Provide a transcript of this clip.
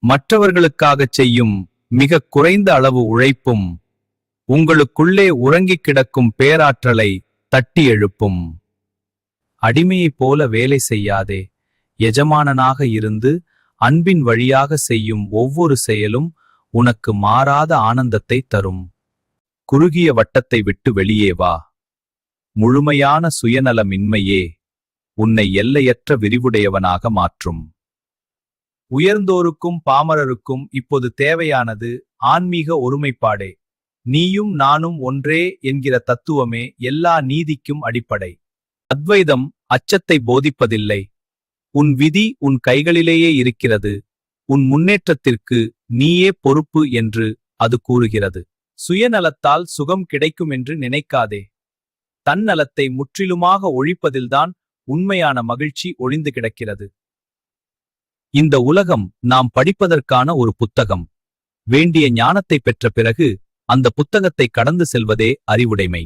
மற்றவர்களுக்காகச் செய்யும் மிக குறைந்த அளவு உழைப்பும் உங்களுக்குள்ளே உறங்கிக் கிடக்கும் பேராற்றலை தட்டி எழுப்பும். அடிமையைப் போல வேலை செய்யாதே, எஜமானனாக இருந்து அன்பின் வழியாக செய்யும் ஒவ்வொரு செயலும் உனக்கு மாறாத ஆனந்தத்தை தரும். குறுகிய வட்டத்தை விட்டு வெளியே வா. முழுமையான சுயநலமின்மையே உன்னை எல்லையற்ற விரிவுடையவனாக மாற்றும். உயர்ந்தோருக்கும் பாமரருக்கும் இப்போது தேவையானது ஆன்மீக ஒருமைப்பாடே. நீயும் நானும் ஒன்றே என்கிற தத்துவமே எல்லா நீதிக்கும் அடிப்படை. அத்வைதம் அச்சத்தை போதிப்பதில்லை. உன் விதி உன் கைகளிலேயே இருக்கிறது, உன் முன்னேற்றத்திற்கு நீயே பொறுப்பு என்று அது கூறுகிறது. சுயநலத்தால் சுகம் கிடைக்கும் என்று நினைக்காதே. தன்னலத்தை முற்றிலுமாக ஒழிப்பதில்தான் உண்மையான மகிழ்ச்சி ஒளிந்து கிடக்கிறது. இந்த உலகம் நாம் படிப்பதற்கான ஒரு புத்தகம். வேண்டிய ஞானத்தை பெற்ற பிறகு அந்த புத்தகத்தை கடந்து செல்வதே அறிவுடைமை.